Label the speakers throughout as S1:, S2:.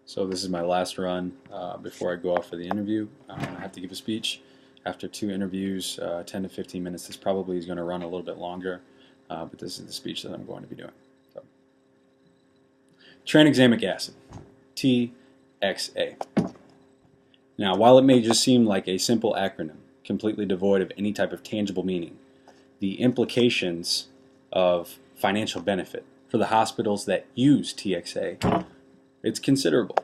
S1: So this is my last run before I go off for the interview. I have to give a speech. After 2 interviews, 10 to 15 minutes, this probably is going to run a little bit longer, but this is the speech that I'm going to be doing. So. Tranexamic acid, TXA. Now, while it may just seem like a simple acronym, completely devoid of any type of tangible meaning, the implications of financial benefit for the hospitals that use TXA, it's considerable.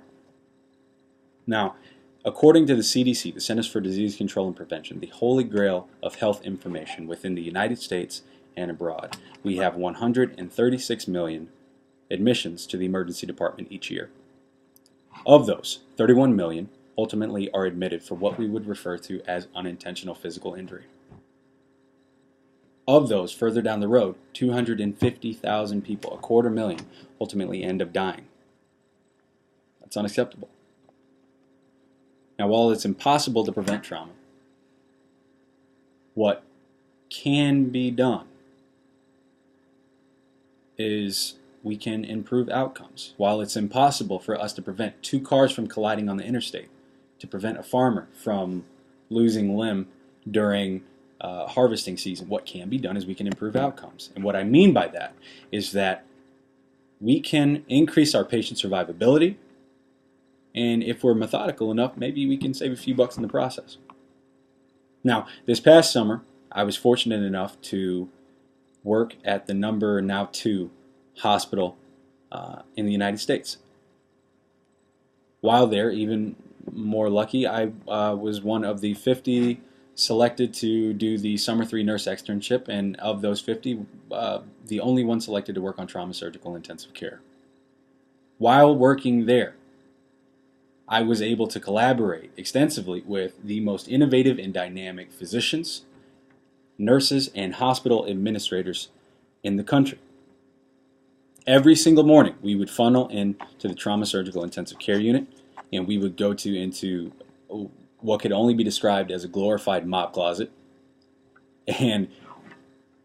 S1: Now, according to the CDC, the Centers for Disease Control and Prevention, the holy grail of health information within the United States and abroad, we have 136 million admissions to the emergency department each year. Of those, 31 million ultimately are admitted for what we would refer to as unintentional physical injury. Of those, further down the road, 250,000 people, 250,000, ultimately end up dying. That's unacceptable. Now, while it's impossible to prevent trauma, what can be done is we can improve outcomes. While it's impossible for us to prevent 2 cars from colliding on the interstate, to prevent a farmer from losing limb during harvesting season, what can be done is we can improve outcomes. And what I mean by that is that we can increase our patient survivability, and if we're methodical enough, maybe we can save a few bucks in the process. Now, this past summer, I was fortunate enough to work at the now 2 hospital in the United States. While there, even more lucky, I was one of the 50 selected to do the Summer 3 nurse externship, and of those 50, the only one selected to work on trauma surgical intensive care. While working there, I was able to collaborate extensively with the most innovative and dynamic physicians, nurses, and hospital administrators in the country. Every single morning, we would funnel into the trauma surgical intensive care unit, and we would go into what could only be described as a glorified mop closet. And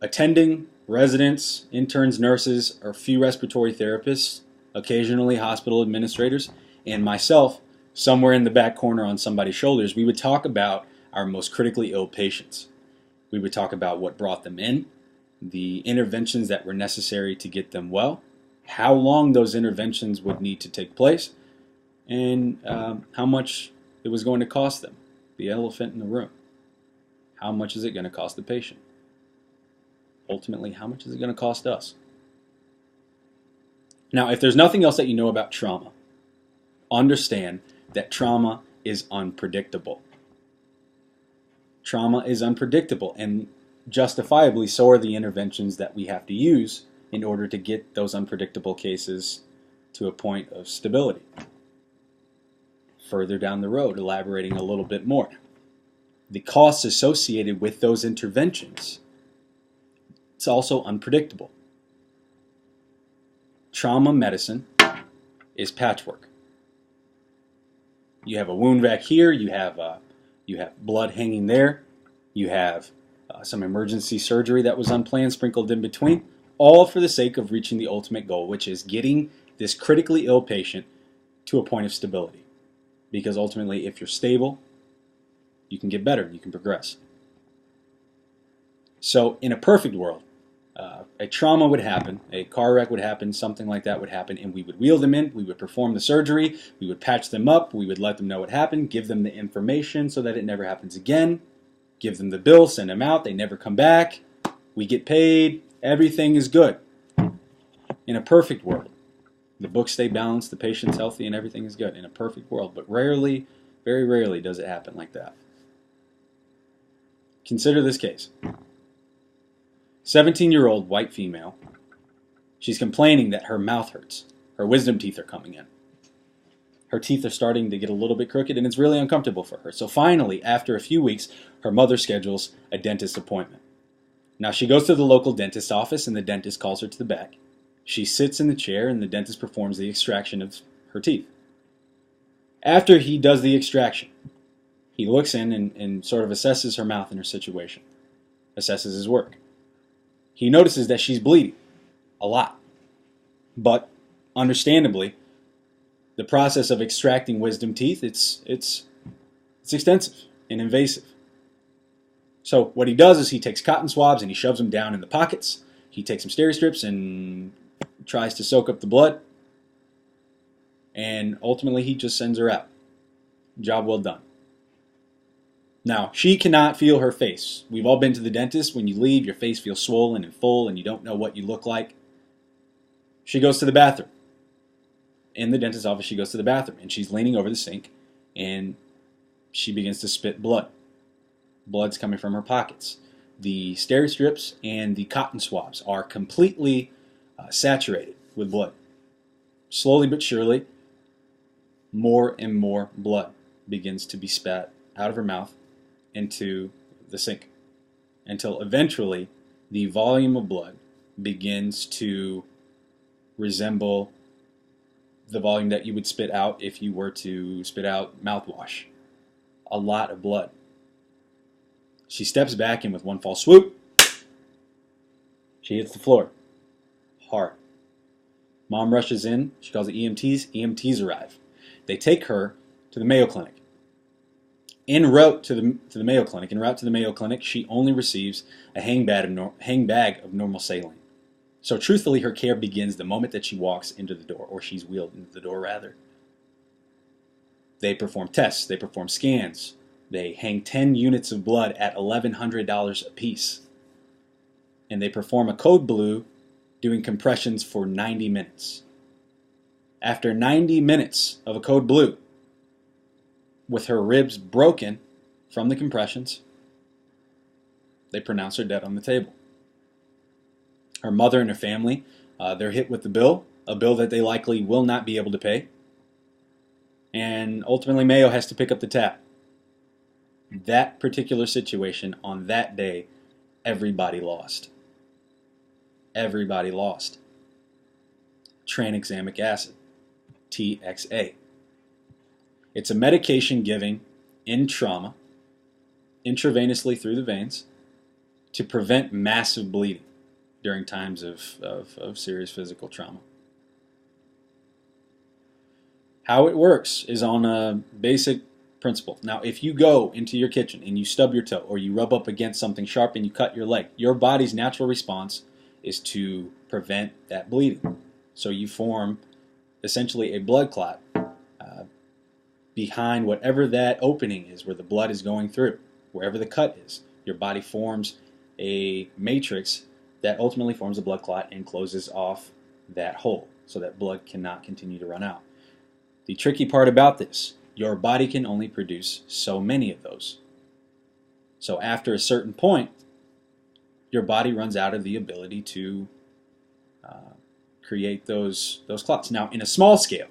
S1: attending residents, interns, nurses, or a few respiratory therapists, occasionally hospital administrators, and myself, somewhere in the back corner on somebody's shoulders, we would talk about our most critically ill patients. We would talk about what brought them in, the interventions that were necessary to get them well, how long those interventions would need to take place, and how much it was going to cost them. The elephant in the room. How much is it going to cost the patient? Ultimately, how much is it going to cost us? Now, if there's nothing else that you know about trauma, understand that trauma is unpredictable. Trauma is unpredictable, and justifiably so are the interventions that we have to use in order to get those unpredictable cases to a point of stability. Further down the road, elaborating a little bit more, the costs associated with those interventions, it's also unpredictable. Trauma medicine is patchwork. You have a wound vac here, you have blood hanging there, you have some emergency surgery that was unplanned sprinkled in between, all for the sake of reaching the ultimate goal, which is getting this critically ill patient to a point of stability. Because ultimately, if you're stable, you can get better, you can progress. So in a perfect world, a trauma would happen, a car wreck would happen, something like that would happen, and we would wheel them in, we would perform the surgery, we would patch them up, we would let them know what happened, give them the information so that it never happens again, give them the bill, send them out, they never come back, we get paid, everything is good. In a perfect world, the books stay balanced, the patient's healthy, and everything is good in a perfect world, but rarely, very rarely does it happen like that. Consider this case. 17-year-old white female. She's complaining that her mouth hurts. Her wisdom teeth are coming in. Her teeth are starting to get a little bit crooked, and it's really uncomfortable for her. So finally, after a few weeks, her mother schedules a dentist appointment. Now she goes to the local dentist's office, and the dentist calls her to the back. She sits in the chair, and the dentist performs the extraction of her teeth. After he does the extraction, he looks in and sort of assesses her mouth and her situation, assesses his work. He notices that she's bleeding a lot, but understandably, The process of extracting wisdom teeth, it's extensive and invasive. So what he does is he takes cotton swabs and he shoves them down in the pockets. He takes some steri strips and tries to soak up the blood. And ultimately he just sends her out. Job well done. Now, she cannot feel her face. We've all been to the dentist. When you leave, your face feels swollen and full and you don't know what you look like. She goes to the bathroom. In the dentist's office, she goes to the bathroom and she's leaning over the sink and she begins to spit blood. Blood's coming from her pockets. The steri strips and the cotton swabs are completely saturated with blood. Slowly but surely, more and more blood begins to be spat out of her mouth into the sink until eventually the volume of blood begins to resemble the volume that you would spit out if you were to spit out mouthwash. A lot of blood. She steps back and with one false swoop, she hits the floor. Hard. Mom rushes in. She calls the EMTs. EMTs arrive. They take her to the Mayo Clinic. En route to the Mayo Clinic, she only receives a hang bag of normal saline. So truthfully, her care begins the moment that she walks into the door, or she's wheeled into the door rather. They perform tests. They perform scans. They hang 10 units of blood at $1,100 a piece. And they perform a code blue doing compressions for 90 minutes. After 90 minutes of a code blue, with her ribs broken from the compressions, they pronounce her dead on the table. Her mother and her family, they're hit with the bill, a bill that they likely will not be able to pay. And ultimately Mayo has to pick up the tab. That particular situation on that day, everybody lost. Everybody lost. Tranexamic acid, TXA. It's a medication given in trauma, intravenously through the veins, to prevent massive bleeding during times of serious physical trauma. How it works is on a basic principle. Now, if you go into your kitchen and you stub your toe or you rub up against something sharp and you cut your leg, your body's natural response is to prevent that bleeding. So you form essentially a blood clot behind whatever that opening is where the blood is going through, wherever the cut is. Your body forms a matrix that ultimately forms a blood clot and closes off that hole so that blood cannot continue to run out. The tricky part about this, your body can only produce so many of those. So after a certain point, your body runs out of the ability to create those clots. Now, in a small scale,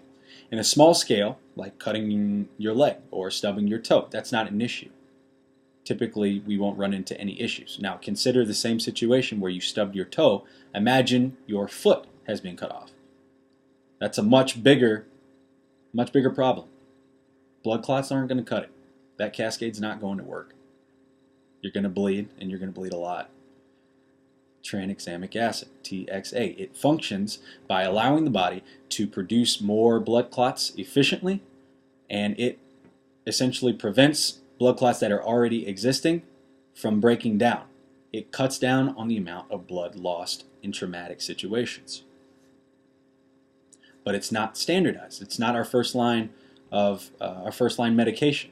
S1: like cutting your leg or stubbing your toe, that's not an issue. Typically, we won't run into any issues. Now, consider the same situation where you stubbed your toe. Imagine your foot has been cut off. That's a much bigger problem. Blood clots aren't going to cut it. That cascade's not going to work. You're going to bleed, and you're going to bleed a lot. Tranexamic acid, TXA. It functions by allowing the body to produce more blood clots efficiently, and it essentially prevents blood clots that are already existing from breaking down. It cuts down on the amount of blood lost in traumatic situations. But it's not standardized. It's not our first line medication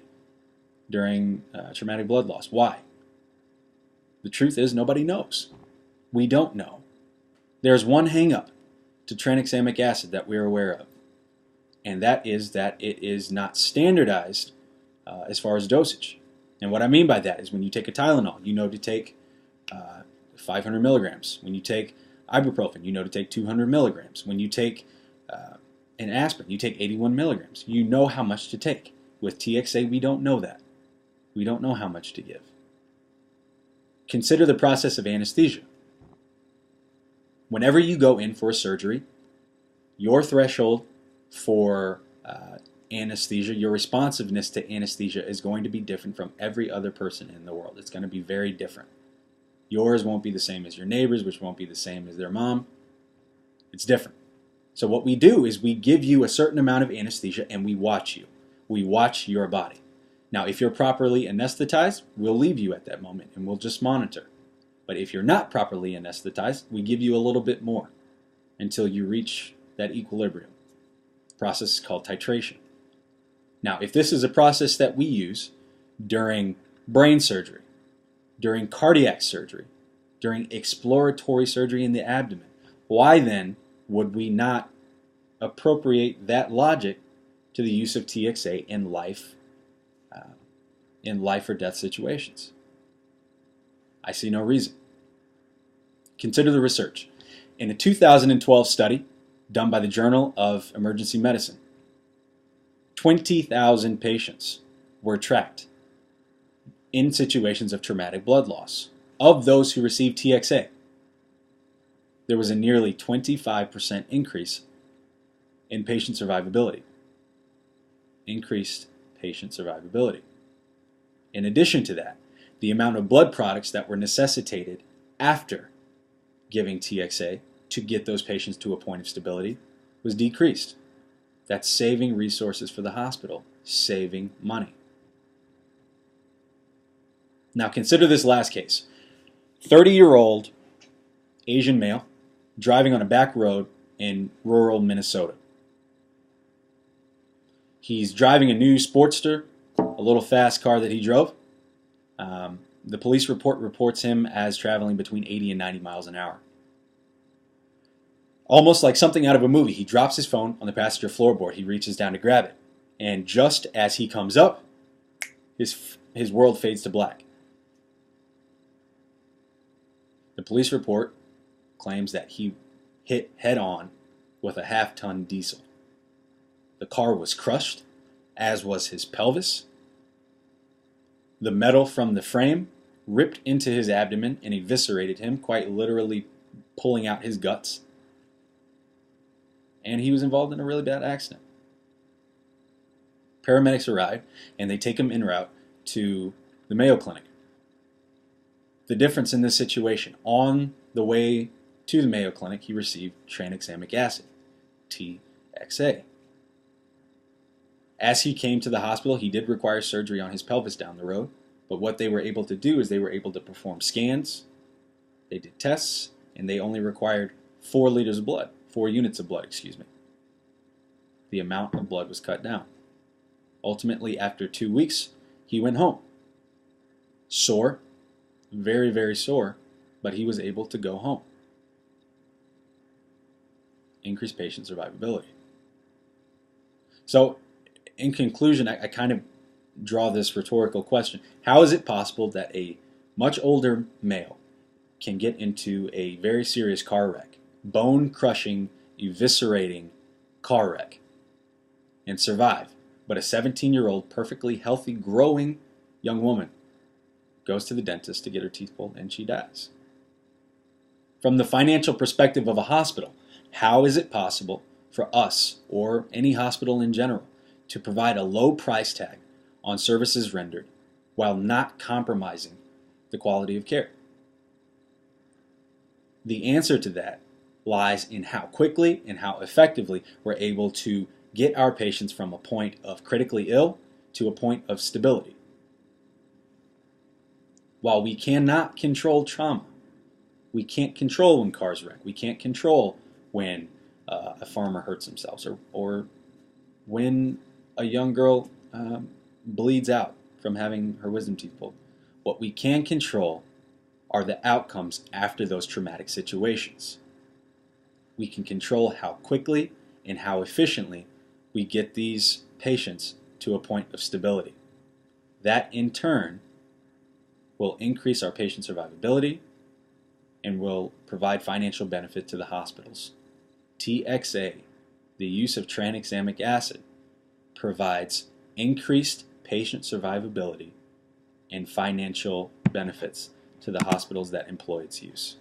S1: during traumatic blood loss. Why? The truth is nobody knows. We don't know. There's one hang-up to tranexamic acid that we're aware of, and that is that it is not standardized as far as dosage. And what I mean by that is when you take a Tylenol, you know to take 500 milligrams. When you take ibuprofen, you know to take 200 milligrams. When you take an aspirin, you take 81 milligrams. You know how much to take. With TXA, we don't know that. We don't know how much to give. Consider the process of anesthesia. Whenever you go in for a surgery, your threshold for anesthesia, your responsiveness to anesthesia is going to be different from every other person in the world. It's going to be very different. Yours won't be the same as your neighbor's, which won't be the same as their mom. It's different. So what we do is we give you a certain amount of anesthesia and we watch you. We watch your body. Now, if you're properly anesthetized, we'll leave you at that moment and we'll just monitor. But if you're not properly anesthetized, we give you a little bit more until you reach that equilibrium. The process is called titration. Now, if this is a process that we use during brain surgery, during cardiac surgery, during exploratory surgery in the abdomen, why then would we not appropriate that logic to the use of TXA in life or death situations? I see no reason. Consider the research. In a 2012 study done by the Journal of Emergency Medicine, 20,000 patients were tracked in situations of traumatic blood loss. Of those who received TXA, there was a nearly 25% increase in patient survivability. Increased patient survivability. In addition to that, the amount of blood products that were necessitated after giving TXA to get those patients to a point of stability was decreased. That's saving resources for the hospital, saving money. Now consider this last case. 30-year-old Asian male driving on a back road in rural Minnesota. He's driving a new Sportster, a little fast car that he drove. The police report reports him as traveling between 80 and 90 miles an hour. Almost like something out of a movie, he drops his phone on the passenger floorboard. He reaches down to grab it. And just as he comes up, his world fades to black. The police report claims that he hit head-on with a half-ton diesel. The car was crushed, as was his pelvis. The metal from the frame ripped into his abdomen and eviscerated him, quite literally pulling out his guts. And he was involved in a really bad accident. Paramedics arrive and they take him en route to the Mayo Clinic. The difference in this situation, on the way to the Mayo Clinic, he received tranexamic acid, TXA. As he came to the hospital, he did require surgery on his pelvis down the road, but what they were able to do is they were able to perform scans, they did tests, and they only required 4 liters of blood, 4 units of blood, excuse me. The amount of blood was cut down. Ultimately, after 2 weeks, he went home. Sore, very, very sore, but he was able to go home. Increased patient survivability. So, in conclusion, I kind of draw this rhetorical question. How is it possible that a much older male can get into a very serious car wreck, bone-crushing, eviscerating car wreck, and survive, but a 17-year-old, perfectly healthy, growing young woman goes to the dentist to get her teeth pulled and she dies? From the financial perspective of a hospital, how is it possible for us, or any hospital in general, to provide a low price tag on services rendered while not compromising the quality of care? The answer to that lies in how quickly and how effectively we're able to get our patients from a point of critically ill to a point of stability. While we cannot control trauma, we can't control when cars wreck, we can't control when a farmer hurts themselves, or when a young girl bleeds out from having her wisdom teeth pulled. What we can control are the outcomes after those traumatic situations. We can control how quickly and how efficiently we get these patients to a point of stability. That in turn will increase our patient survivability and will provide financial benefit to the hospitals. TXA, the use of tranexamic acid, provides increased patient survivability and financial benefits to the hospitals that employ its use.